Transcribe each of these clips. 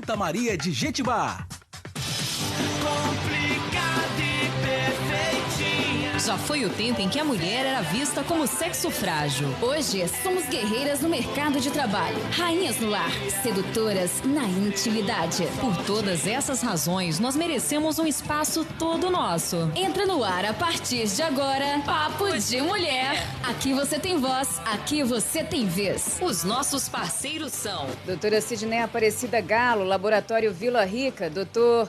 Santa Maria de Jetibá. Já foi o tempo em que a mulher era vista como sexo frágil. Hoje, somos guerreiras no mercado de trabalho, rainhas no lar, sedutoras na intimidade. Por todas essas razões, nós merecemos um espaço todo nosso. Entra no ar a partir de agora, Papo de Mulher. Aqui você tem voz, aqui você tem vez. Os nossos parceiros são doutora Sidney Aparecida Galo, Laboratório Vila Rica, doutor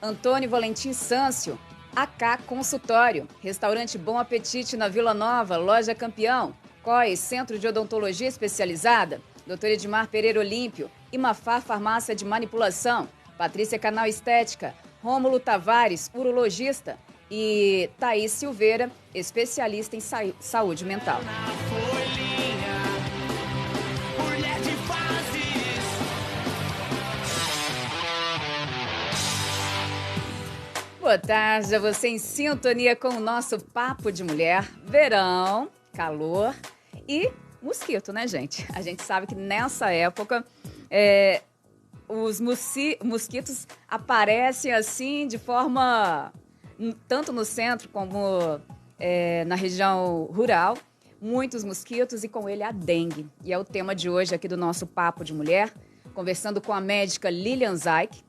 Antônio Valentim Sâncio, AK Consultório, Restaurante Bom Apetite na Vila Nova, Loja Campeão, COI, Centro de Odontologia Especializada, Dr. Edmar Pereira Olímpio, Imafar Farmácia de Manipulação, Patrícia Canal Estética, Rômulo Tavares, urologista e Thaís Silveira, especialista em saúde mental. Boa tarde a você em sintonia com o nosso Papo de Mulher. Verão, calor e mosquito, né, gente? A gente sabe que nessa época os mosquitos aparecem assim de forma, tanto no centro como na região rural, muitos mosquitos e com ele a dengue. E é o tema de hoje aqui do nosso Papo de Mulher, conversando com a médica Lilian Zaik,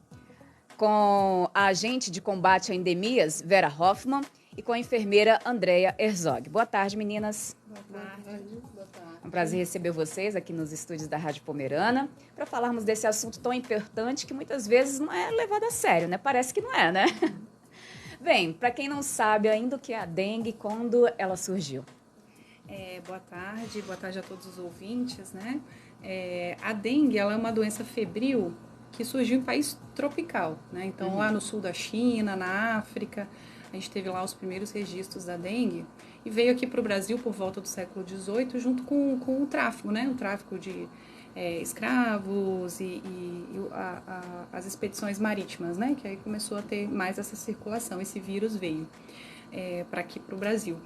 com a agente de combate a endemias, Vera Hoffmann, e com a enfermeira Andrea Herzog. Boa tarde, meninas. Boa tarde. Boa tarde. É um prazer receber vocês aqui nos estúdios da Rádio Pomerana para falarmos desse assunto tão importante que muitas vezes não é levado a sério, né? Parece que não é, né? Bem, para quem não sabe ainda o que é a dengue, quando ela surgiu? Boa tarde a todos os ouvintes, né? A dengue, ela é uma doença febril que surgiu em país tropical, né? Então, lá no sul da China, na África, a gente teve lá os primeiros registros da dengue e veio aqui para o Brasil por volta do século XVIII junto com o tráfico, né? O tráfico de escravos e as expedições marítimas, né? Que aí começou a ter mais essa circulação, esse vírus veio para aqui para o Brasil.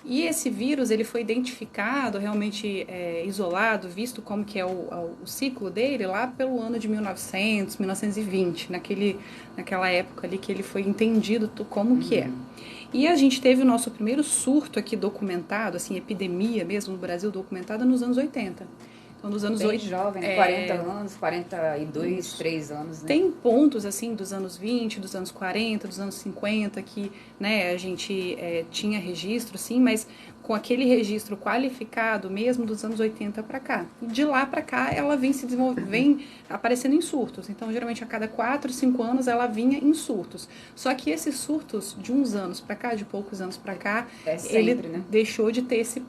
E esse vírus, ele foi identificado, realmente isolado, visto como que é o ciclo dele lá pelo ano de 1900, 1920, naquela época ali que ele foi entendido como que é. E a gente teve o nosso primeiro surto aqui documentado, assim, epidemia mesmo no Brasil documentada nos anos 80. Então, nos anos 80, jovem, né? 40 anos, 42, 3 anos, né? Tem pontos, assim, dos anos 20, dos anos 40, dos anos 50, que, né, a gente tinha registro, sim, mas com aquele registro qualificado mesmo dos anos 80 para cá. E de lá para cá, ela vem se desenvolvendo, vem aparecendo em surtos. Então, geralmente, a cada 4, 5 anos, ela vinha em surtos. Só que esses surtos, de uns anos para cá, de poucos anos para cá, sempre, ele né? deixou de ter esse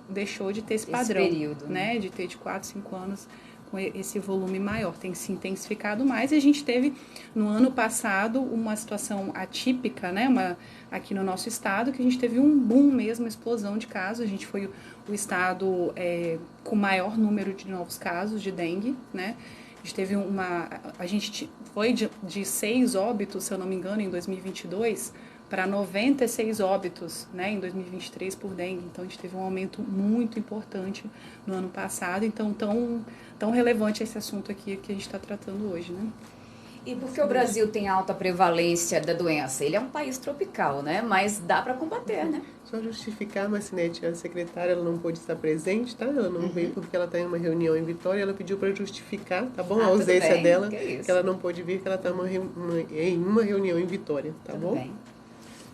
padrão, período, né? De ter de 4, 5 anos com esse volume maior, tem se intensificado mais, e a gente teve no ano passado uma situação atípica, né, aqui no nosso estado, que a gente teve um boom mesmo, uma explosão de casos. A gente foi o estado com maior número de novos casos de dengue, né? A gente foi de 6 óbitos, se eu não me engano, em 2022 para 96 óbitos, né, em 2023 por dengue. Então, a gente teve um aumento muito importante no ano passado. Então, tão relevante esse assunto aqui que a gente está tratando hoje, né? E por que o Brasil tem alta prevalência da doença? Ele é um país tropical, né? Mas dá para combater, né? Só justificar, Marcinete, a secretária, ela não pôde estar presente, tá? Ela não veio porque ela está em uma reunião em Vitória, ela pediu para justificar, tá bom? A ausência dela, que ela não pôde vir, que ela está em uma reunião em Vitória, tá tudo bom? Bem.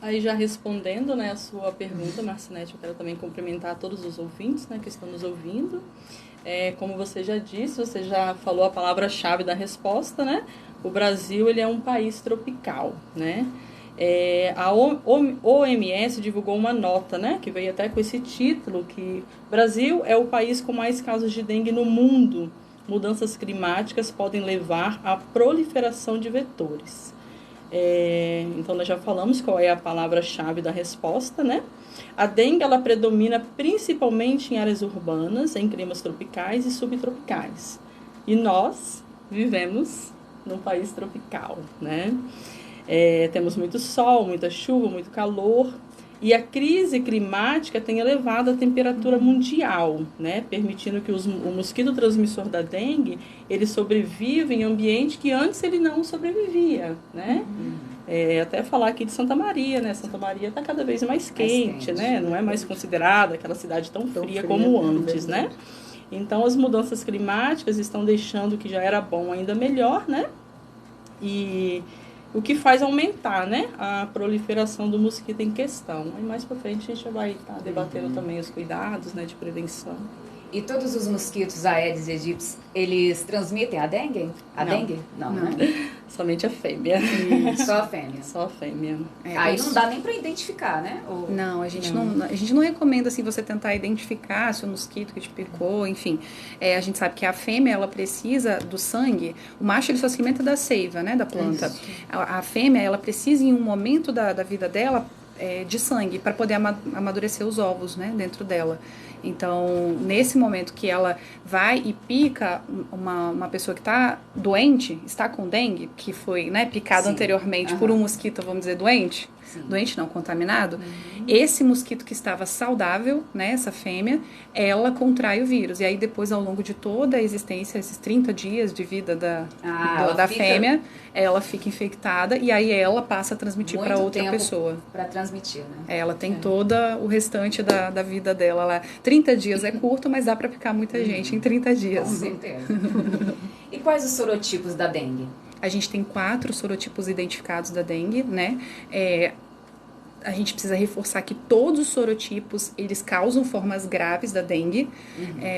Aí já respondendo, né, a sua pergunta, Marcinete, eu quero também cumprimentar todos os ouvintes, né, que estão nos ouvindo. Como você já disse, você já falou a palavra-chave da resposta, né? O Brasil, ele é um país tropical, né? A OMS divulgou uma nota, né, que veio até com esse título, que Brasil é o país com mais casos de dengue no mundo. Mudanças climáticas podem levar à proliferação de vetores. Então, nós já falamos qual é a palavra-chave da resposta, né? A dengue, ela predomina principalmente em áreas urbanas, em climas tropicais e subtropicais. E nós vivemos num país tropical, né? Temos muito sol, muita chuva, muito calor. E a crise climática tem elevado a temperatura mundial, né? Permitindo que o mosquito transmissor da dengue, ele sobreviva em ambiente que antes ele não sobrevivia, né? Até falar aqui de Santa Maria, né? Santa Maria está cada vez mais quente, né? Não é mais considerada aquela cidade tão fria como antes, né? Então, as mudanças climáticas estão deixando o que já era bom ainda melhor, né? E o que faz aumentar, né, a proliferação do mosquito em questão. Aí mais para frente a gente vai estar debatendo também os cuidados, né, de prevenção. E todos os mosquitos Aedes aegypti, eles transmitem a dengue? Dengue? Não, né? Somente a fêmea. Só a fêmea? Só a fêmea. Aí não dá nem para identificar, né? Não, a gente não recomenda assim, você tentar identificar se o mosquito que te picou, enfim. A gente sabe que a fêmea, ela precisa do sangue. O macho, ele só se alimenta da seiva, né, da planta. A fêmea, ela precisa, em um momento da vida dela, de sangue, para poder amadurecer os ovos, né, dentro dela. Então, nesse momento que ela vai e pica uma pessoa que está doente, está com dengue, que foi, né, picado anteriormente por um mosquito, vamos dizer, doente, doente não, contaminado, esse mosquito que estava saudável, né, essa fêmea, ela contrai o vírus. E aí depois, ao longo de toda a existência, esses 30 dias de vida da fêmea, ela fica infectada e aí ela passa a transmitir para outra pessoa. Para transmitir, né? Ela tem todo o restante da vida dela lá. 30 dias é curto, mas dá para picar muita gente em 30 dias. Com certeza. E quais os sorotipos da dengue? A gente tem 4 sorotipos identificados da dengue, né? A gente precisa reforçar que todos os sorotipos, eles causam formas graves da dengue,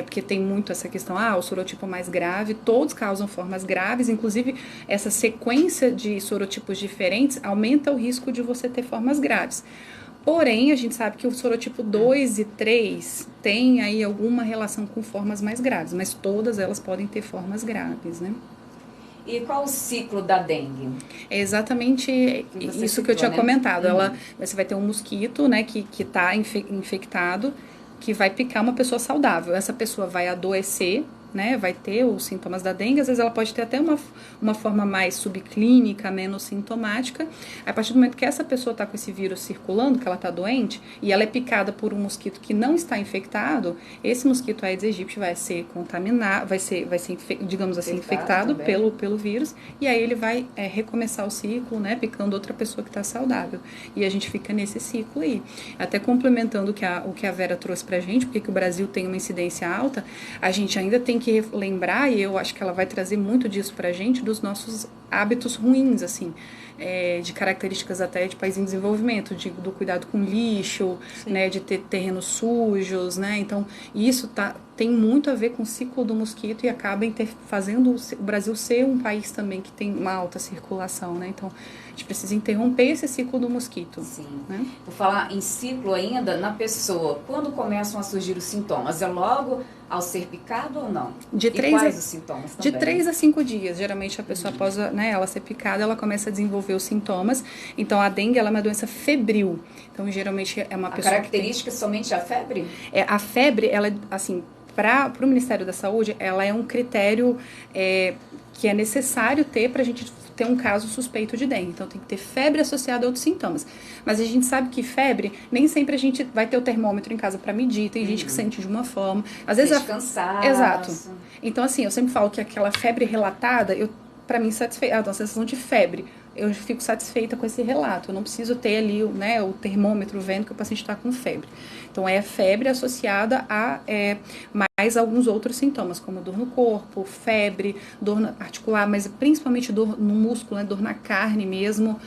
porque tem muito essa questão, o sorotipo mais grave, todos causam formas graves, inclusive essa sequência de sorotipos diferentes aumenta o risco de você ter formas graves. Porém, a gente sabe que o sorotipo 2 e 3 tem aí alguma relação com formas mais graves, mas todas elas podem ter formas graves, né? E qual o ciclo da dengue? É exatamente isso que eu tinha comentado. Você vai ter um mosquito, né, que está infectado, que vai picar uma pessoa saudável. Essa pessoa vai adoecer, né, vai ter os sintomas da dengue, às vezes ela pode ter até uma forma mais subclínica, menos sintomática. A partir do momento que essa pessoa está com esse vírus circulando, que ela está doente, e ela é picada por um mosquito que não está infectado, esse mosquito Aedes aegypti vai ser contaminado, vai ser digamos assim, infectado pelo vírus, e aí ele vai recomeçar o ciclo, né, picando outra pessoa que está saudável. E a gente fica nesse ciclo aí. Até complementando o que a Vera trouxe pra gente, porque que o Brasil tem uma incidência alta, a gente ainda tem que lembrar, e eu acho que ela vai trazer muito disso pra gente, dos nossos hábitos ruins, assim, de características até de país em desenvolvimento, do cuidado com lixo, né, de ter terrenos sujos, né, então isso tem muito a ver com o ciclo do mosquito e acaba fazendo o Brasil ser um país também que tem uma alta circulação, né, então a gente precisa interromper esse ciclo do mosquito. Sim. Né? Vou falar em ciclo ainda na pessoa. Quando começam a surgir os sintomas? É logo ao ser picado ou não? Quais os sintomas também? De 3 a 5 dias. Geralmente a pessoa após, né, ela ser picada, ela começa a desenvolver os sintomas. Então a dengue, ela é uma doença febril. Então geralmente é uma pessoa. A característica é somente a febre? A febre, ela, assim, para o Ministério da Saúde, ela é um critério que é necessário ter para a gente ter um caso suspeito de dengue. Então tem que ter febre associada a outros sintomas. Mas a gente sabe que febre, nem sempre a gente vai ter o termômetro em casa para medir. Tem gente que sente de uma forma. Às vezes cansaço. Exato. Então assim, eu sempre falo que aquela febre relatada, para mim satisfeita, a sensação de febre, eu fico satisfeita com esse relato. Eu não preciso ter ali, né, o termômetro vendo que o paciente está com febre. Então, é febre associada a mais alguns outros sintomas, como dor no corpo, febre, dor articular, mas principalmente dor no músculo, né, dor na carne mesmo,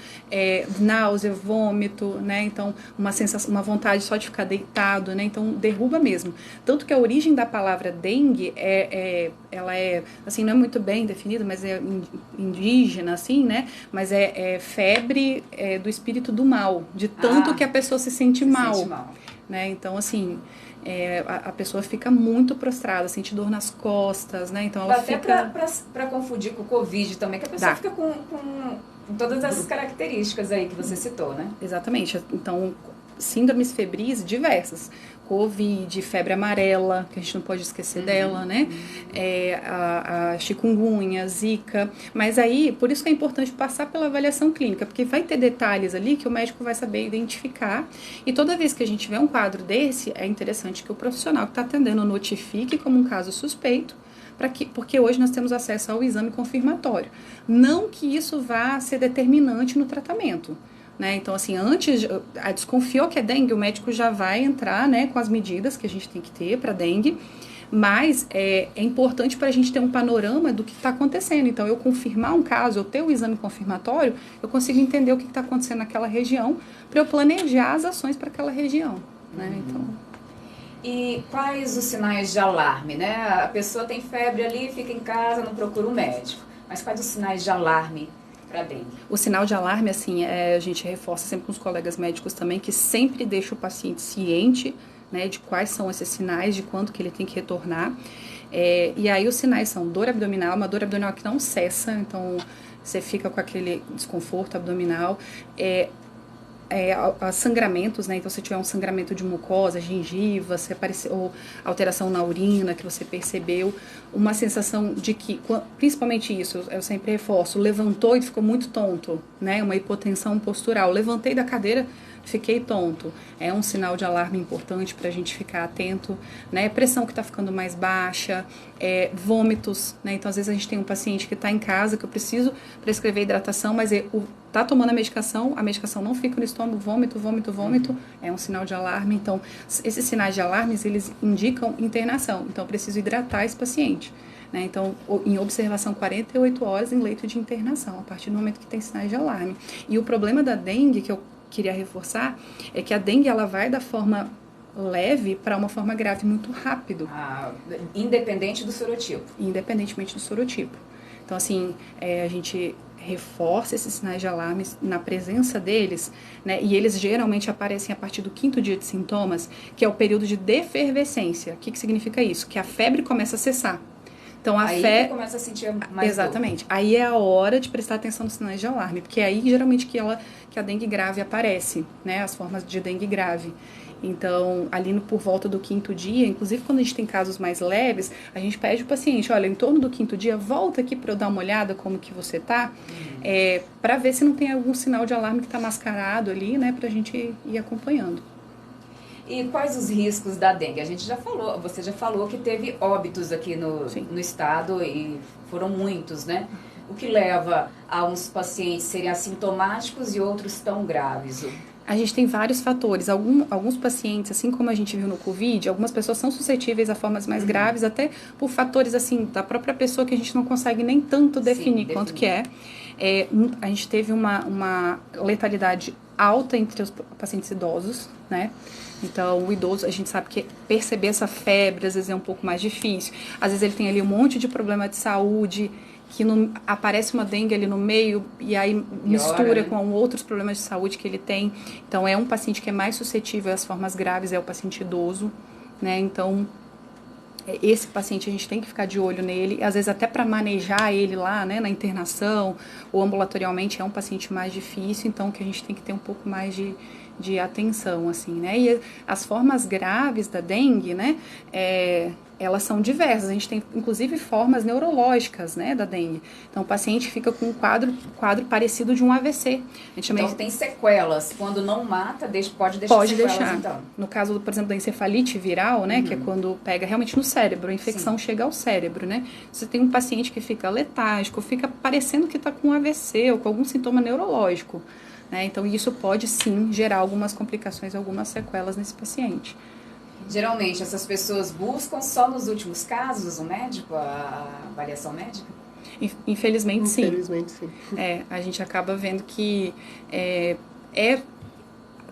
náusea, vômito, né, então uma sensação, uma vontade só de ficar deitado, né, então derruba mesmo. Tanto que a origem da palavra dengue ela é, assim, não é muito bem definida, mas é indígena, assim, né, mas é febre do espírito do mal, de tanto que a pessoa se sente mal. Né? Então, assim, a pessoa fica muito prostrada, sente dor nas costas, né? Então, ela até fica... para confundir com o Covid também, que a pessoa fica com todas essas características aí que você citou, né? Exatamente. Então, síndromes febris diversas. Covid, febre amarela, que a gente não pode esquecer dela, né? A chikungunya, zika. Mas aí, por isso que é importante passar pela avaliação clínica, porque vai ter detalhes ali que o médico vai saber identificar. E toda vez que a gente vê um quadro desse, é interessante que o profissional que está atendendo notifique como um caso suspeito, porque hoje nós temos acesso ao exame confirmatório. Não que isso vá ser determinante no tratamento. Né? Então, assim, antes, desconfiou que é dengue, o médico já vai entrar, né, com as medidas que a gente tem que ter para dengue, mas é importante para a gente ter um panorama do que está acontecendo. Então, eu confirmar um caso, eu ter o exame confirmatório, eu consigo entender o que está acontecendo naquela região, para eu planejar as ações para aquela região. Né? Então... E quais os sinais de alarme, né? A pessoa tem febre ali, fica em casa, não procura um médico. Mas quais os sinais de alarme para dengue? O sinal de alarme, assim, a gente reforça sempre com os colegas médicos também, que sempre deixa o paciente ciente, né, de quais são esses sinais, de quando que ele tem que retornar. E aí os sinais são dor abdominal, uma dor abdominal que não cessa, então você fica com aquele desconforto abdominal. Sangramentos, né? Então, se tiver um sangramento de mucosa, gengiva, ou alteração na urina que você percebeu, uma sensação de que, principalmente isso, eu sempre reforço, levantou e ficou muito tonto, né? Uma hipotensão postural. Levantei da cadeira, fiquei tonto. É um sinal de alarme importante para a gente ficar atento, né? Pressão que está ficando mais baixa, vômitos, né? Então, às vezes a gente tem um paciente que está em casa, que eu preciso prescrever hidratação, mas tá tomando a medicação não fica no estômago, vômito, é um sinal de alarme. Então, esses sinais de alarmes, eles indicam internação. Então, eu preciso hidratar esse paciente, né? Então, em observação 48 horas em leito de internação, a partir do momento que tem sinais de alarme. E o problema da dengue, que eu queria reforçar, é que a dengue, ela vai da forma leve para uma forma grave muito rápido. Independente do sorotipo. Independentemente do sorotipo. Então, assim, a gente reforça esses sinais de alarme na presença deles, né? E eles geralmente aparecem a partir do 5º dia de sintomas, que é o período de defervescência. O que significa isso? Que a febre começa a cessar. Então, aí que começa a sentir mais exatamente. dor. Aí é a hora de prestar atenção nos sinais de alarme, porque é aí geralmente que a dengue grave aparece, né? As formas de dengue grave. Então, ali por volta do 5º dia, inclusive quando a gente tem casos mais leves, a gente pede o paciente, olha, em torno do 5º dia, volta aqui para eu dar uma olhada como que você tá, para ver se não tem algum sinal de alarme que está mascarado ali, né, pra gente ir acompanhando. E quais os riscos da dengue? Você já falou que teve óbitos aqui no estado e foram muitos, né? O que leva a uns pacientes serem assintomáticos e outros tão graves? A gente tem vários fatores. Alguns pacientes, assim como a gente viu no Covid, algumas pessoas são suscetíveis a formas mais graves, até por fatores, assim, da própria pessoa que a gente não consegue nem tanto definir quanto que é. A gente teve uma letalidade alta entre os pacientes idosos, né? Então, o idoso, a gente sabe que perceber essa febre, às vezes, é um pouco mais difícil. Às vezes, ele tem ali um monte de problema de saúde, que aparece uma dengue ali no meio e aí mistura, né, com outros problemas de saúde que ele tem. Então, é um paciente que é mais suscetível às formas graves, é o paciente idoso, né? Então, esse paciente a gente tem que ficar de olho nele, às vezes até para manejar ele lá, né, na internação ou ambulatorialmente é um paciente mais difícil, então que a gente tem que ter um pouco mais de atenção, assim, né? E as formas graves da dengue, né, elas são diversas. A gente tem, inclusive, formas neurológicas, né, da dengue. Então, o paciente fica com um quadro parecido de um AVC. Então, tem sequelas. Quando não mata, pode deixar sequelas, então. No caso, por exemplo, da encefalite viral, né, que é quando pega realmente no cérebro, a infecção chega ao cérebro, né? Você tem um paciente que fica letárgico, fica parecendo que está com um AVC ou com algum sintoma neurológico, né? Então, isso pode, sim, gerar algumas complicações, algumas sequelas nesse paciente. Geralmente, essas pessoas buscam só nos últimos casos o médico, a avaliação médica? Infelizmente, sim. Infelizmente, sim. A gente acaba vendo que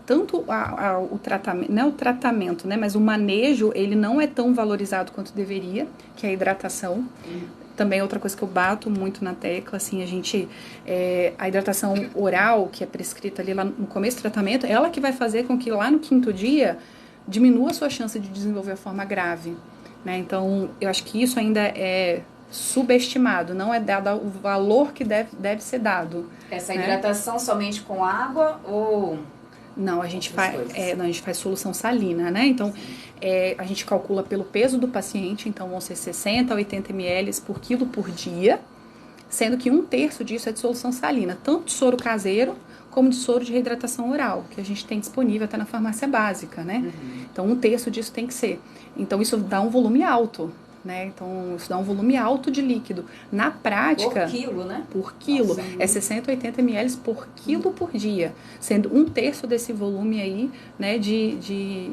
tanto o tratamento, não é o tratamento, né, mas o manejo, ele não é tão valorizado quanto deveria, que é a hidratação. Também outra coisa que eu bato muito na tecla, assim, a hidratação oral, que é prescrita ali lá no começo do tratamento, ela que vai fazer com que lá no 5º dia diminua a sua chance de desenvolver a forma grave, né? Então, eu acho que isso ainda é subestimado, não é dado o valor que deve ser dado. Essa hidratação somente com água ou Não, a gente faz solução salina, né? Então, a gente calcula pelo peso do paciente, então vão ser 60 a 80 ml por quilo por dia, sendo que 1/3 disso é de solução salina, tanto de soro caseiro como de soro de reidratação oral, que a gente tem disponível até na farmácia básica, né? Então, 1/3 disso tem que ser. Então, isso dá um volume alto, né? Então, isso dá um volume alto de líquido. Na prática... Por quilo, né? Por quilo. É 60 a 80 ml por quilo por dia, sendo 1/3 desse volume aí, né, de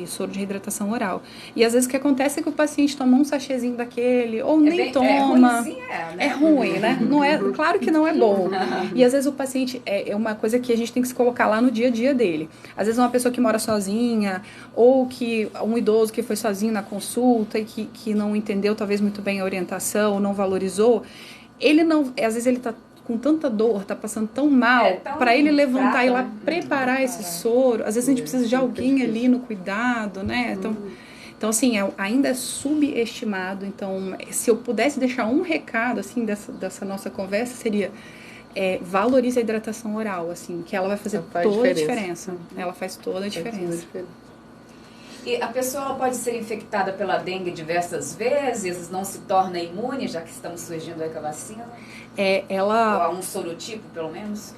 soro de reidratação oral. E às vezes o que acontece é que o paciente toma um sachêzinho daquele, ou nem toma. Né? É ruim, né? Não é, claro que não é bom. E às vezes o paciente, é uma coisa que a gente tem que se colocar lá no dia a dia dele. Às vezes uma pessoa que mora sozinha, ou que um idoso que foi sozinho na consulta e que não entendeu talvez muito bem a orientação, não valorizou, ele não, às vezes ele tá com tanta dor, tá passando tão mal, para ele levantar e lá preparar esse soro, às vezes a gente precisa de alguém ali no cuidado, né? Então assim, ainda é subestimado. Então, se eu pudesse deixar um recado, assim, dessa nossa conversa, seria valorize a hidratação oral, assim, que ela vai fazer toda a diferença. Ela faz toda a diferença. E a pessoa pode ser infectada pela dengue diversas vezes, não se torna imune, já que estamos surgindo aí com a vacina? Ou a um sorotipo, pelo menos?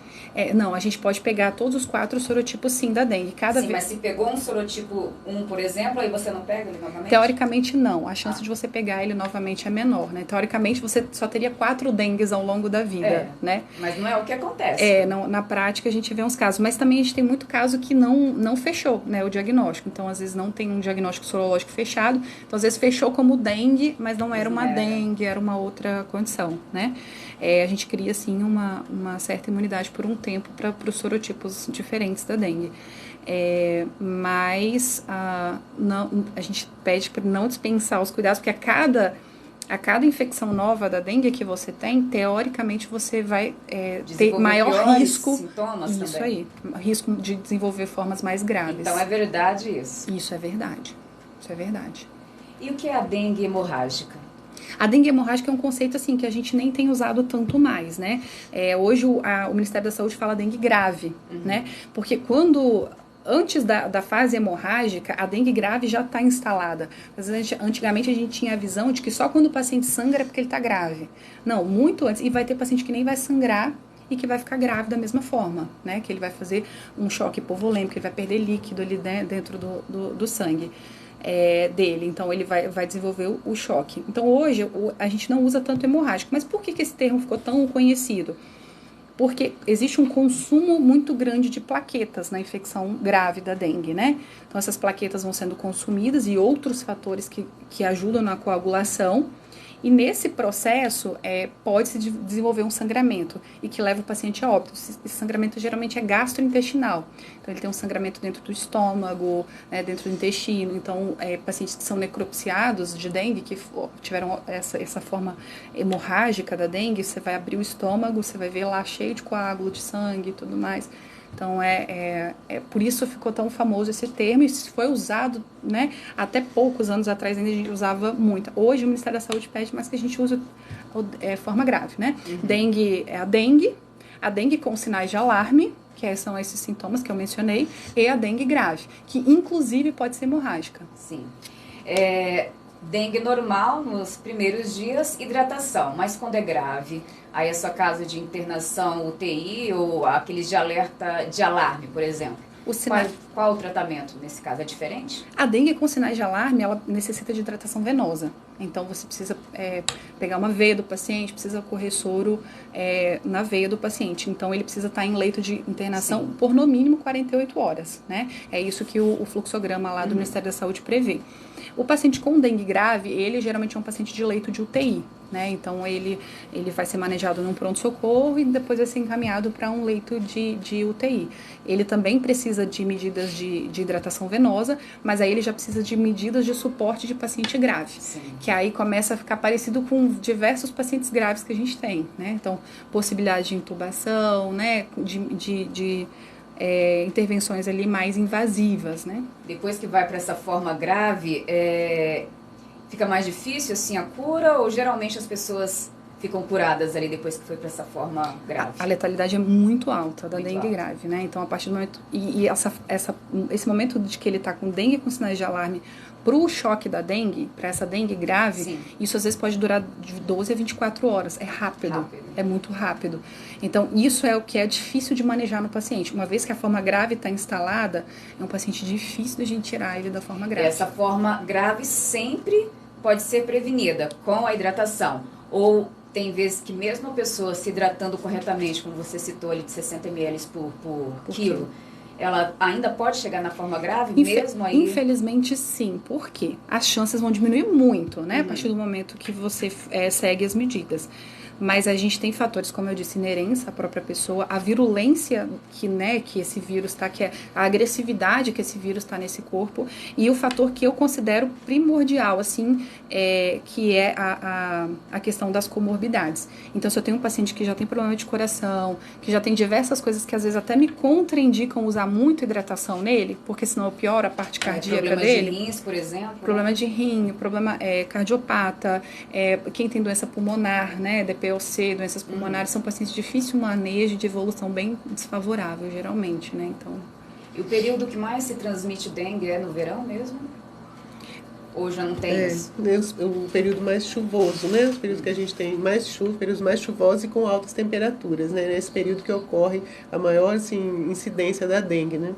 Não, a gente pode pegar todos os 4 sorotipos, sim, da dengue. Mas se pegou um sorotipo 1, por exemplo, aí você não pega ele novamente? Teoricamente, não. A chance de você pegar ele novamente é menor, né? Teoricamente, você só teria 4 dengues ao longo da vida, né? Mas não é o que acontece. Na prática, a gente vê uns casos. Mas também a gente tem muito caso que não fechou, né, o diagnóstico. Então, às vezes, não tem um diagnóstico sorológico fechado. Então, às vezes, fechou como dengue, mas não era uma dengue, era uma outra condição, né? A gente cria, sim, uma certa imunidade por um tempo para os sorotipos diferentes da dengue. Mas a gente pede para não dispensar os cuidados, porque a cada infecção nova da dengue que você tem, teoricamente você vai ter maior risco. Sintomas isso também. aí, risco de desenvolver formas mais graves. Então é verdade isso? Isso é verdade. Isso é verdade. E o que é a dengue hemorrágica? A dengue hemorrágica é um conceito assim que a gente nem tem usado tanto mais, né? Hoje o Ministério da Saúde fala dengue grave, né? Porque antes da fase hemorrágica, a dengue grave já está instalada. Antigamente a gente tinha a visão de que só quando o paciente sangra é porque ele está grave. Não, muito antes. E vai ter paciente que nem vai sangrar e que vai ficar grave da mesma forma, né? Que ele vai fazer um choque hipovolêmico, ele vai perder líquido ali dentro do sangue dele. Então ele vai desenvolver o choque. Então hoje a gente não usa tanto hemorrágico. Mas por que esse termo ficou tão conhecido? Porque existe um consumo muito grande de plaquetas na infecção grave da dengue, né? Então essas plaquetas vão sendo consumidas e outros fatores que ajudam na coagulação. E nesse processo pode-se desenvolver um sangramento e que leva o paciente a óbito. Esse sangramento geralmente é gastrointestinal. Então ele tem um sangramento dentro do estômago, né, dentro do intestino. Então pacientes que são necropsiados de dengue, que tiveram essa forma hemorrágica da dengue, você vai abrir o estômago, você vai ver lá cheio de coágulo de sangue e tudo mais. Então, por isso ficou tão famoso esse termo, e foi usado, né, até poucos anos atrás ainda a gente usava muito. Hoje o Ministério da Saúde pede mais que a gente use forma grave, né? Dengue é a dengue com sinais de alarme, que são esses sintomas que eu mencionei, e a dengue grave, que inclusive pode ser hemorrágica. Sim. Dengue normal nos primeiros dias, hidratação, mas quando é grave, aí a sua casa de internação, UTI ou aqueles de alerta de alarme, por exemplo. Qual o tratamento nesse caso? É diferente? A dengue com sinais de alarme, ela necessita de hidratação venosa. Então, você precisa pegar uma veia do paciente, precisa correr soro na veia do paciente. Então, ele precisa estar em leito de internação por no mínimo 48 horas, né? É isso que o fluxograma lá do Ministério da Saúde prevê. O paciente com dengue grave, ele geralmente é um paciente de leito de UTI, né? Então, ele vai ser manejado num pronto-socorro e depois vai ser encaminhado para um leito de UTI. Ele também precisa de medidas de hidratação venosa, mas aí ele já precisa de medidas de suporte de paciente grave. Sim. Que aí começa a ficar parecido com diversos pacientes graves que a gente tem, né? Então, possibilidade de intubação, né? De intervenções ali mais invasivas, né? Depois que vai para essa forma grave, fica mais difícil assim a cura, ou geralmente as pessoas ficam curadas ali depois que foi para essa forma grave? A letalidade é muito alta da muito dengue alta. grave, né? Então, a partir do momento... esse momento de que ele está com dengue com sinais de alarme para o choque da dengue, para essa dengue grave, Sim. isso às vezes pode durar de 12 a 24 horas. É rápido. É muito rápido. Então, isso é o que é difícil de manejar no paciente. Uma vez que a forma grave está instalada, é um paciente difícil de a gente tirar ele da forma grave. Essa forma grave sempre pode ser prevenida com a hidratação. Ou tem vezes que mesmo a pessoa se hidratando corretamente, como você citou ali, de 60 ml por quilo, ela ainda pode chegar na forma grave mesmo aí? Infelizmente, sim. Por quê? As chances vão diminuir muito, né? A partir do momento que você segue as medidas. Mas a gente tem fatores, como eu disse, inerentes à própria pessoa, a virulência que esse vírus está, que é a agressividade que esse vírus está nesse corpo, e o fator que eu considero primordial, assim, que é a questão das comorbidades. Então, se eu tenho um paciente que já tem problema de coração, que já tem diversas coisas que às vezes até me contraindicam usar muito hidratação nele, porque senão eu pioro a parte cardíaca dele. Problema de rins, por exemplo? Problema de rim, problema cardiopata, quem tem doença pulmonar, né, DPOC, doenças pulmonares, são pacientes de difícil manejo, de evolução bem desfavorável, geralmente, né, então... E o período que mais se transmite dengue é no verão mesmo? Ou já não tem isso? O período mais chuvoso, né? Os períodos que a gente tem mais chuva, períodos mais chuvosos e com altas temperaturas, né? Nesse período que ocorre a maior, assim, incidência da dengue, né?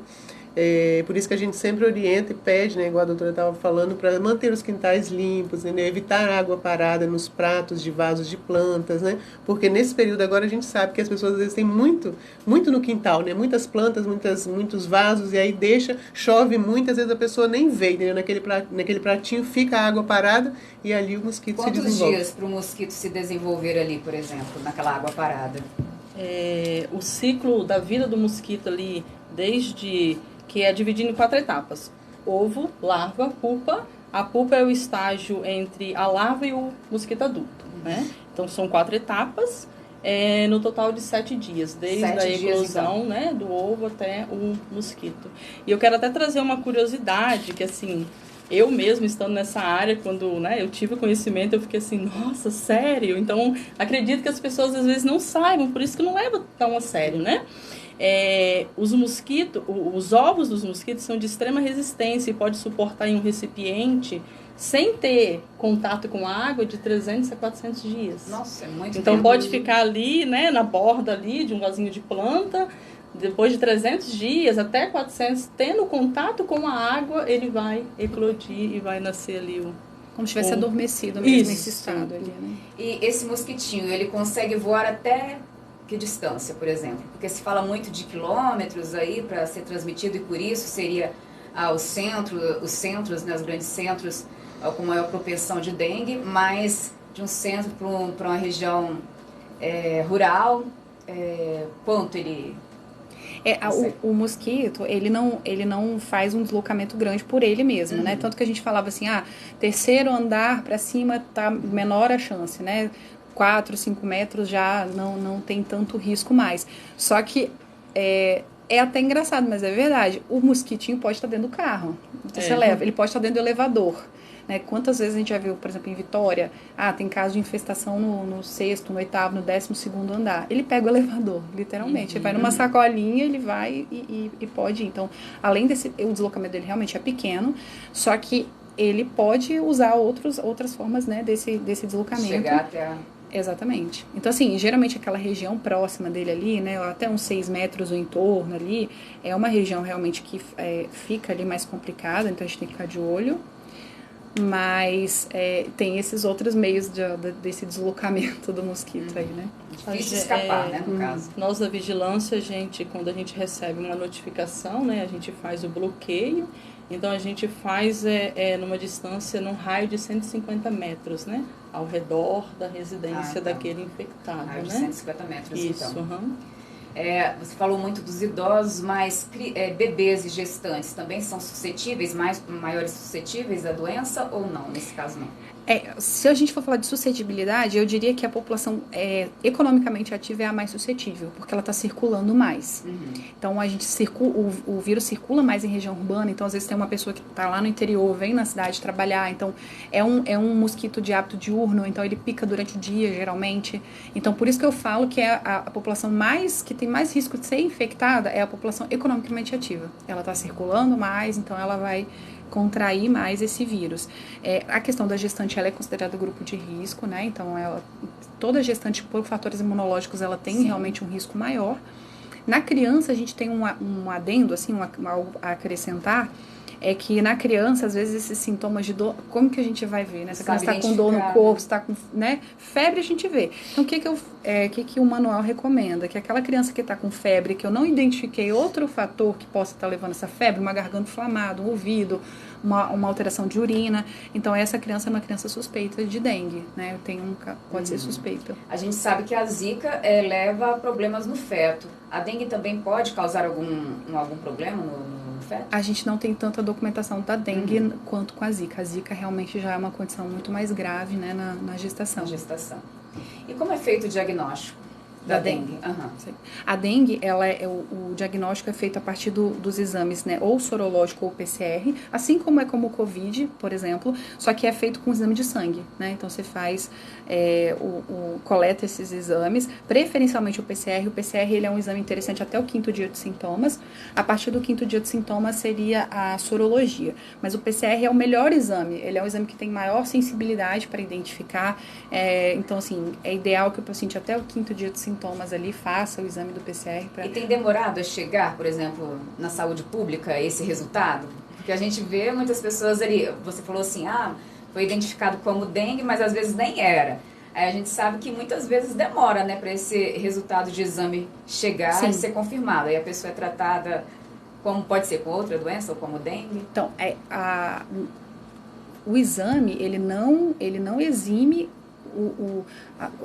Por isso que a gente sempre orienta e pede, né, igual a doutora estava falando, para manter os quintais limpos, né, evitar água parada nos pratos de vasos de plantas, né, porque nesse período agora a gente sabe que as pessoas às vezes têm muito no quintal, né, muitas plantas, muitos vasos, e aí chove muito, às vezes a pessoa nem vê, né, naquele pratinho fica a água parada e ali o mosquito se desenvolve. Quantos dias para o mosquito se desenvolver ali, por exemplo, naquela água parada? O ciclo da vida do mosquito ali, desde... que é dividido em 4 etapas: ovo, larva, pupa. A pupa é o estágio entre a larva e o mosquito adulto, né? Então, são 4 etapas, no total de 7 dias, desde a eclosão, então, né, do ovo até o mosquito. E eu quero até trazer uma curiosidade, que assim, eu mesmo estando nessa área, quando, né, eu tive conhecimento, eu fiquei assim, nossa, sério? Então, acredito que as pessoas às vezes não saibam, por isso que não leva tão a sério, né? Os ovos dos mosquitos são de extrema resistência e pode suportar em um recipiente, sem ter contato com água, de 300 a 400 dias. Nossa, é muito Então, tempo. pode ficar ali, né, na borda ali de um vasinho de planta, depois de 300 dias até 400, tendo contato com a água, ele vai eclodir e vai nascer ali como se tivesse adormecido mesmo nesse estado ali, né? E esse mosquitinho, ele consegue voar até que distância, por exemplo? Porque se fala muito de quilômetros aí para ser transmitido, e por isso seria os centros, né, os grandes centros com maior propensão de dengue, mas de um centro para uma região rural, quanto ele... O mosquito, ele não faz um deslocamento grande por ele mesmo, né? Tanto que a gente falava assim, terceiro andar para cima tá menor a chance, né? 4, 5 metros já não tem tanto risco mais. Só que é até engraçado, mas é verdade. O mosquitinho pode estar dentro do carro. Ele pode estar dentro do elevador. Né? Quantas vezes a gente já viu, por exemplo, em Vitória, tem caso de infestação no 6º, no 8º, no 12º andar. Ele pega o elevador, literalmente. Ele vai numa sacolinha, ele vai e pode ir. Então, além o deslocamento dele realmente é pequeno, só que ele pode usar outras formas, né, desse deslocamento. Chegar até Exatamente. Então, assim, geralmente aquela região próxima dele ali, né, até uns 6 metros o entorno ali, é uma região realmente que fica ali mais complicada, então a gente tem que ficar de olho. Mas tem esses outros meios desse deslocamento do mosquito aí, né? Difícil escapar, né, no caso. Nós da vigilância, quando a gente recebe uma notificação, né, a gente faz o bloqueio. Então, a gente faz numa distância, num raio de 150 metros, né? Ao redor da residência daquele infectado, raio né? de 150 metros, Isso, então. Você falou muito dos idosos, mas bebês e gestantes também são suscetíveis, maiores suscetíveis à doença ou não, nesse caso não? Se a gente for falar de suscetibilidade, eu diria que a população economicamente ativa é a mais suscetível, porque ela está circulando mais. Então, o vírus circula mais em região urbana, então às vezes tem uma pessoa que está lá no interior, vem na cidade trabalhar, então é um mosquito de hábito diurno, então ele pica durante o dia, geralmente. Então, por isso que eu falo que a população que tem mais risco de ser infectada é a população economicamente ativa. Ela está circulando mais, então ela vai contrair mais esse vírus. A questão da gestante, ela é considerada grupo de risco, né? Então, toda gestante, por fatores imunológicos, ela tem realmente um risco maior. Na criança, a gente tem um adendo, assim, algo a acrescentar, é que na criança, às vezes, esses sintomas de dor, como que a gente vai ver, né? Se a criança está com dor no corpo, está com, né? Febre, a gente vê. Então, o que o manual recomenda? Que aquela criança que está com febre, que eu não identifiquei outro fator que possa estar levando essa febre, uma garganta inflamada, um ouvido, uma alteração de urina. Então, essa criança é uma criança suspeita de dengue, né? Pode ser suspeita. A gente sabe que a zika leva a problemas no feto. A dengue também pode causar algum problema no feto? A gente não tem tanta documentação da dengue quanto com a zika. A zika realmente já é uma condição muito mais grave, né, na gestação. E como é feito o diagnóstico da dengue? A dengue, o diagnóstico é feito a partir dos exames, né, ou sorológico ou PCR, assim como é como o Covid, por exemplo, só que é feito com exame de sangue, né? Então você faz, coleta esses exames, preferencialmente o PCR. O PCR ele é um exame interessante até o 5º dia de sintomas. A partir do 5º dia de sintomas seria a sorologia. Mas o PCR é o melhor exame, ele é um exame que tem maior sensibilidade para identificar. Então, assim, é ideal que o paciente até o 5º dia de sintomas ali faça o exame do PCR. E tem demorado a chegar, por exemplo, na saúde pública, esse resultado? Porque a gente vê muitas pessoas ali, você falou assim, foi identificado como dengue, mas às vezes nem era. Aí a gente sabe que muitas vezes demora, né, para esse resultado de exame chegar e ser confirmado. Aí a pessoa é tratada como pode ser com outra doença ou como dengue? Então, o exame, ele não exime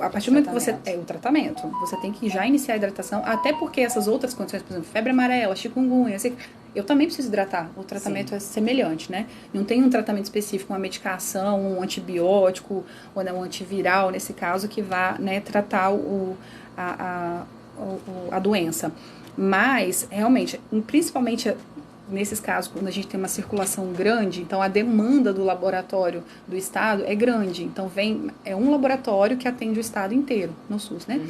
a partir do momento que você o tratamento, você tem que já iniciar a hidratação, até porque essas outras condições, por exemplo, febre amarela, chikungunya, eu também preciso hidratar. O tratamento é semelhante, né? Não tem um tratamento específico, uma medicação, um antibiótico ou um antiviral, nesse caso, que vá, né, tratar a doença. Mas, realmente, principalmente nesses casos, quando a gente tem uma circulação grande, então a demanda do laboratório do estado é grande. Então é um laboratório que atende o estado inteiro no SUS, né?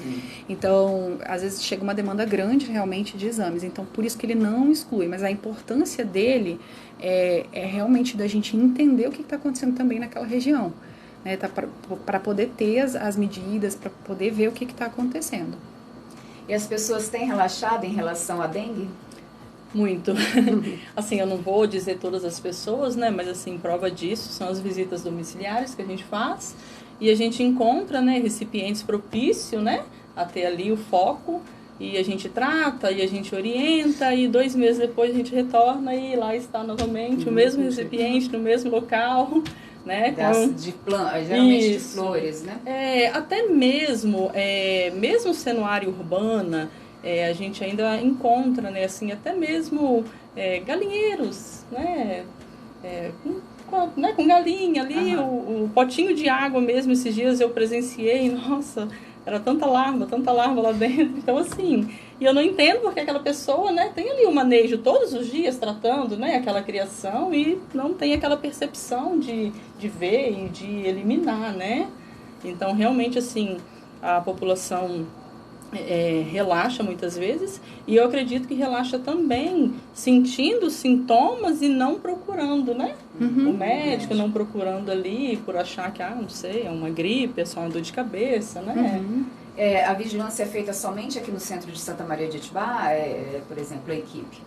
Então, às vezes chega uma demanda grande realmente de exames. Então, por isso que ele não exclui. Mas a importância dele é realmente da gente entender o que está acontecendo também naquela região, né? Para poder ter as medidas, para poder ver o que está acontecendo. E as pessoas têm relaxado em relação à dengue? Muito. Assim, eu não vou dizer todas as pessoas, né? Mas, assim, prova disso são as visitas domiciliares que a gente faz. E a gente encontra, né, recipientes propícios, né? A ter ali o foco. E a gente trata, e a gente orienta. E 2 meses depois a gente retorna e lá está novamente o mesmo recipiente, no mesmo local. Né? Geralmente de flores, né? Até mesmo sendo área urbana, a gente ainda encontra, né, assim, até mesmo galinheiros, né, com galinha ali, o potinho de água mesmo, esses dias eu presenciei, nossa, era tanta larva lá dentro, então assim, e eu não entendo porque aquela pessoa, né, tem ali o manejo todos os dias tratando, né, aquela criação e não tem aquela percepção de ver e de eliminar, né, então realmente assim, a população relaxa muitas vezes, e eu acredito que relaxa também sentindo sintomas e não procurando, né? O médico não procurando ali por achar que, não sei, é uma gripe, é só uma dor de cabeça, né? A vigilância é feita somente aqui no centro de Santa Maria de Itibá, por exemplo, a equipe?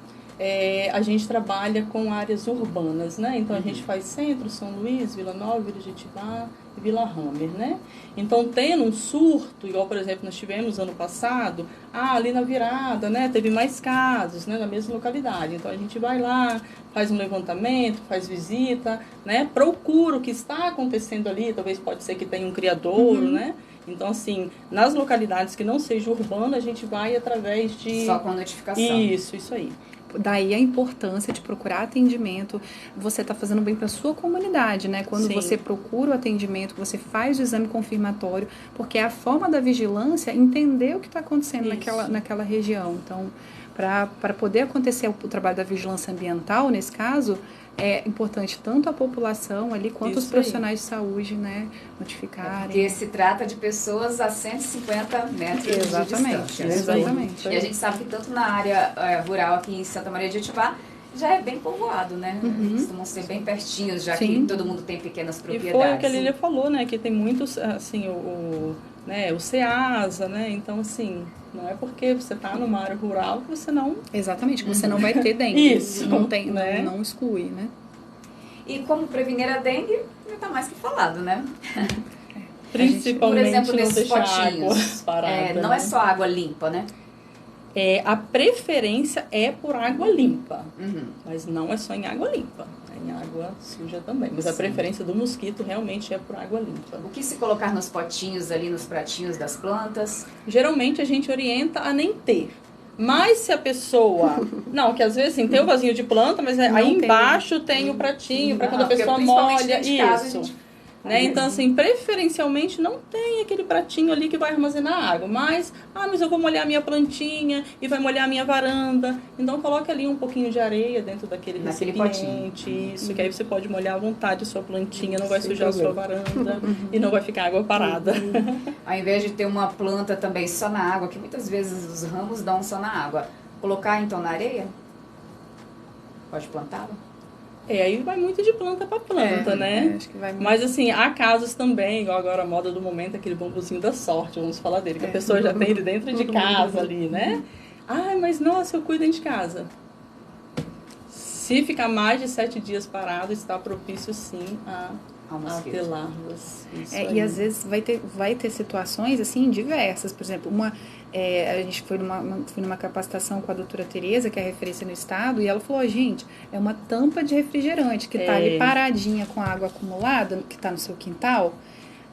A gente trabalha com áreas urbanas, né? Então a gente faz Centro, São Luís, Vila Nova, Vila de Itibá e Vila Hammer, né? Então tendo um surto, igual por exemplo nós tivemos ano passado, ali na Virada, né? Teve mais casos, né? Na mesma localidade. Então a gente vai lá, faz um levantamento, faz visita, né? Procura o que está acontecendo ali, talvez pode ser que tenha um criadouro, né? Então, assim, nas localidades que não seja urbana, a gente vai através de... Só com notificação. Isso aí. daí a importância de procurar atendimento. Você está fazendo bem para a sua comunidade, né? Quando Sim. você procura o atendimento, você faz o exame confirmatório, porque é a forma da vigilância entender o que está acontecendo naquela região. Então, para poder acontecer o trabalho da vigilância ambiental, nesse caso, é importante tanto a população ali quanto os profissionais de saúde, né, notificarem. Porque se trata de pessoas a 150 metros de distância. Exatamente. E a gente sabe que tanto na área rural aqui em Santa Maria de Jetibá já é bem povoado, né? Costumam ser bem pertinhos, já que todo mundo tem pequenas propriedades. E foi o que a Lília falou, né? Que tem muitos, assim, o CEASA, né? Então, assim, não é porque você está numa área rural que você não... Exatamente, você não vai ter dengue. Isso. Não tem, né? não exclui, né? E como prevenir a dengue, já está mais que falado, né? Principalmente, por exemplo, não nesses deixar potinhos. água parada. Não é só água limpa, né? A preferência é por água limpa, mas não é só em água limpa, é em água suja também. Mas a preferência do mosquito realmente é por água limpa. O que se colocar nos potinhos ali, nos pratinhos das plantas? Geralmente a gente orienta a nem ter. Mas se a pessoa... Não, que às vezes assim, tem o vasinho de planta, mas aí embaixo tem o pratinho para quando a pessoa molha. Isso. Né? Então, assim, preferencialmente não tem aquele pratinho ali que vai armazenar água. Mas eu vou molhar a minha plantinha e vai molhar a minha varanda. Então, coloque ali um pouquinho de areia dentro daquele recipiente. Isso, que aí você pode molhar à vontade a sua plantinha, não vai sujar a sua varanda e não vai ficar água parada. Ao invés de ter uma planta também só na água, que muitas vezes os ramos dão só na água, colocar então na areia? Pode plantá-la? Aí vai muito de planta para planta, né? Acho que vai muito. Mas assim, há casos também, igual agora a moda do momento, aquele bambuzinho da sorte, vamos falar dele, que a pessoa já tem ele dentro de casa ali, né? Mas nossa, eu cuido dentro de casa. Se ficar mais de 7 dias parado, está propício sim a ter larvas. E às vezes vai ter situações assim diversas. Por exemplo, a gente foi numa capacitação com a doutora Tereza, que é referência no estado, e ela falou, gente, é uma tampa de refrigerante que está ali paradinha com a água acumulada, que está no seu quintal.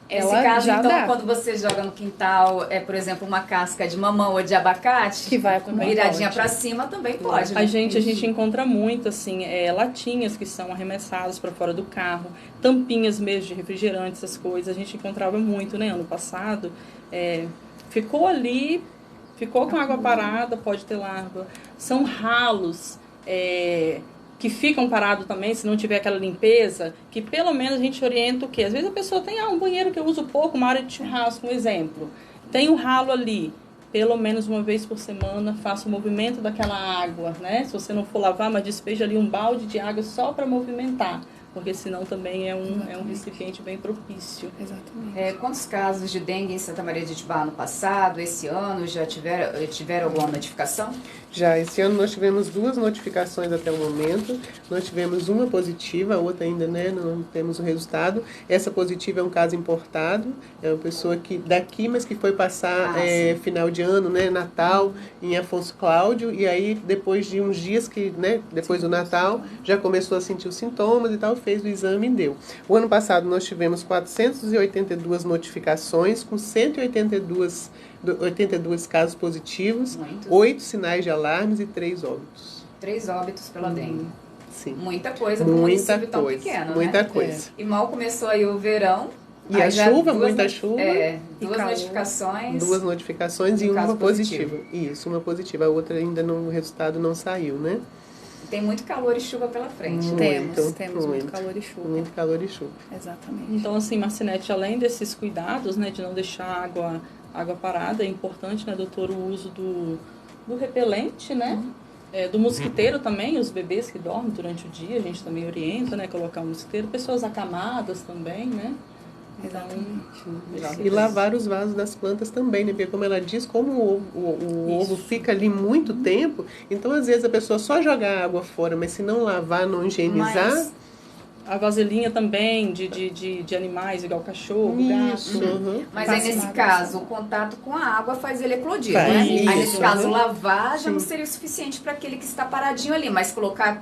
Nesse caso, já então, quando você joga no quintal, por exemplo, uma casca de mamão ou de abacate, que vai viradinha para cima, também pode. Né? A gente encontra muito, assim, latinhas que são arremessadas para fora do carro, tampinhas mesmo de refrigerante, essas coisas. A gente encontrava muito, né? Ano passado, ficou ali, ficou com água parada, pode ter larva. São ralos, que ficam parados também, se não tiver aquela limpeza, que pelo menos a gente orienta o quê? Às vezes a pessoa tem um banheiro que eu uso pouco, uma área de churrasco, um exemplo. Tem um ralo ali, pelo menos uma vez por semana, faça o movimento daquela água, né? Se você não for lavar, mas despeja ali um balde de água só para movimentar. Porque senão também é um recipiente bem propício. Exatamente. Quantos casos de dengue em Santa Maria de Jetibá no passado, esse ano, já tiveram alguma notificação? Já, esse ano nós tivemos 2 notificações até o momento. Nós tivemos uma positiva, a outra ainda não temos o resultado. Essa positiva é um caso importado, é uma pessoa daqui, mas que foi passar final de ano, né, Natal, em Afonso Cláudio, e aí depois de uns dias depois do Natal, já começou a sentir os sintomas e tal, fez o exame e deu. O ano passado nós tivemos 482 notificações, com 182 casos positivos, 8 sinais de alarmes e 3 óbitos. 3 óbitos pela dengue. Sim. Muita coisa para um município tão pequeno, muita coisa. E mal começou aí o verão. E a chuva, muita chuva. 2 notificações. 2 notificações e uma positiva. Isso, uma positiva. A outra ainda o resultado não saiu, né? Tem muito calor e chuva pela frente. Temos muito calor e chuva. Muito calor e chuva. Exatamente. Então, assim, Marcinete, além desses cuidados, né, de não deixar água parada, é importante, né, doutor, o uso do repelente, né? Do mosquiteiro também, os bebês que dormem durante o dia, a gente também orienta, né, colocar um mosquiteiro. Pessoas acamadas também, né? E lavar os vasos das plantas também, né? Porque como ela diz, como o ovo fica ali muito tempo, então às vezes a pessoa só joga a água fora, mas se não lavar, não higienizar... Mas a vasilhinha também de animais, igual cachorro, gato. Mas aí nesse caso, o contato com a água faz ele eclodir, né? Aí nesse caso, lavar já não seria o suficiente para aquele que está paradinho ali, mas colocar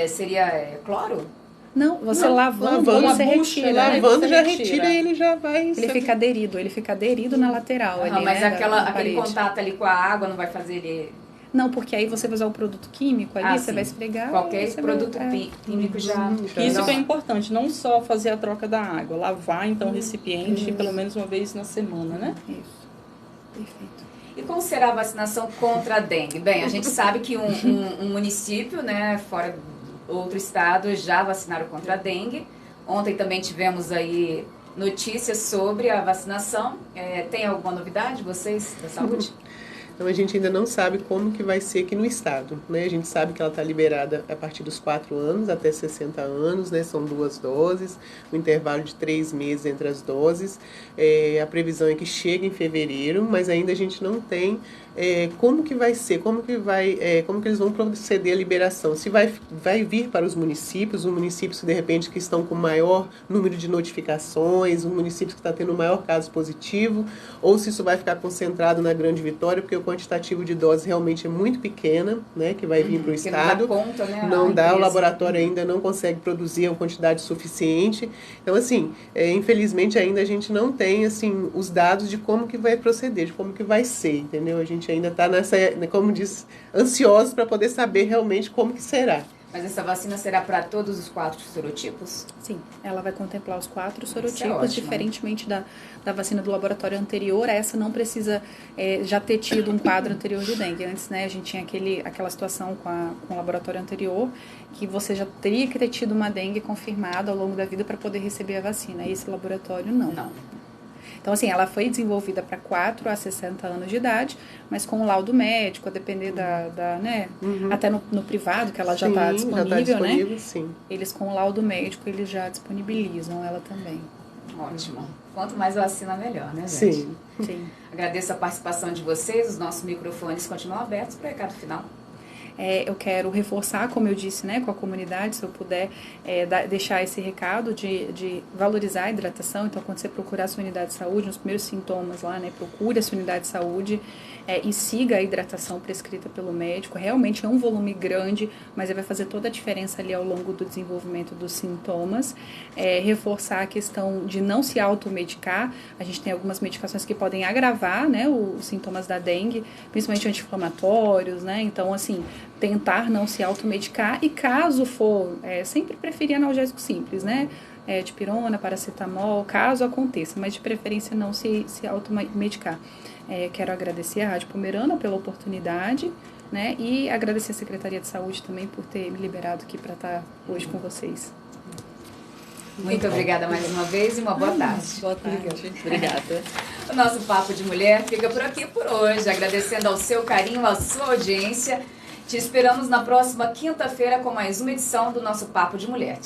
seria cloro? Não, você lavando você retira. Lavando já retira e ele já vai... Ele fica aderido na lateral. Ali, mas né, aquele contato ali com a água não vai fazer ele... Não, porque aí você vai usar o produto químico ali, você vai esfregar. Qualquer produto químico já... Isso que é importante, não só fazer a troca da água, lavar então o recipiente pelo menos uma vez na semana, né? Isso. Perfeito. E como será a vacinação contra a dengue? Bem, a gente sabe que um município, né, fora outro estado, já vacinaram contra a dengue. Ontem também tivemos aí notícias sobre a vacinação. Tem alguma novidade, vocês, da saúde? Então a gente ainda não sabe como que vai ser aqui no estado, né? A gente sabe que ela está liberada a partir dos 4 anos até 60 anos, né? São 2 doses, um intervalo de 3 meses entre as doses. A previsão é que chegue em fevereiro, mas ainda a gente não tem como que vai ser, como que eles vão proceder à liberação. Se vai vir para os municípios de repente que estão com maior número de notificações, os municípios que estão tendo o maior caso positivo, ou se isso vai ficar concentrado na Grande Vitória, porque o quantitativo de doses realmente é muito pequena, né, que vai vir para o estado. Não dá conta, né? Não dá, o laboratório ainda não consegue produzir uma quantidade suficiente. Então, assim, infelizmente ainda a gente não tem, assim, os dados de como que vai proceder, de como que vai ser, entendeu? A gente ainda está nessa, como diz, ansiosos para poder saber realmente como que será. Mas essa vacina será para todos os 4 sorotipos? Sim, ela vai contemplar os 4 sorotipos, diferentemente da vacina do laboratório anterior. Essa não precisa já ter tido um quadro anterior de dengue. Antes, né, a gente tinha aquela situação com o laboratório anterior, que você já teria que ter tido uma dengue confirmada ao longo da vida para poder receber a vacina. Esse laboratório não. Então, assim, ela foi desenvolvida para 4 a 60 anos de idade, mas com o laudo médico, a depender né? Até no privado, que ela já está disponível, né? Sim. Eles, com o laudo médico, eles já disponibilizam ela também. Ótimo. Quanto mais vacina, melhor, né, gente? Sim. Agradeço a participação de vocês, os nossos microfones continuam abertos para o recado final. Eu quero reforçar, como eu disse, né, com a comunidade, se eu puder deixar esse recado de valorizar a hidratação. Então, quando você procurar a sua unidade de saúde, nos primeiros sintomas lá, né, procure a sua unidade de saúde e siga a hidratação prescrita pelo médico. Realmente é um volume grande, mas vai fazer toda a diferença ali ao longo do desenvolvimento dos sintomas. Reforçar a questão de não se automedicar. A gente tem algumas medicações que podem agravar, né, os sintomas da dengue, principalmente anti-inflamatórios, né? Então, assim, tentar não se automedicar e, caso for, sempre preferir analgésico simples, né? Dipirona, paracetamol, caso aconteça, mas de preferência não se automedicar. Quero agradecer à Rádio Pomerana pela oportunidade, né? E agradecer à Secretaria de Saúde também por ter me liberado aqui para estar hoje com vocês. Muito obrigada mais uma vez e uma boa tarde. Boa tarde. Obrigada. O nosso Papo de Mulher fica por aqui por hoje, agradecendo ao seu carinho, à sua audiência. Te esperamos na próxima quinta-feira com mais uma edição do nosso Papo de Mulher.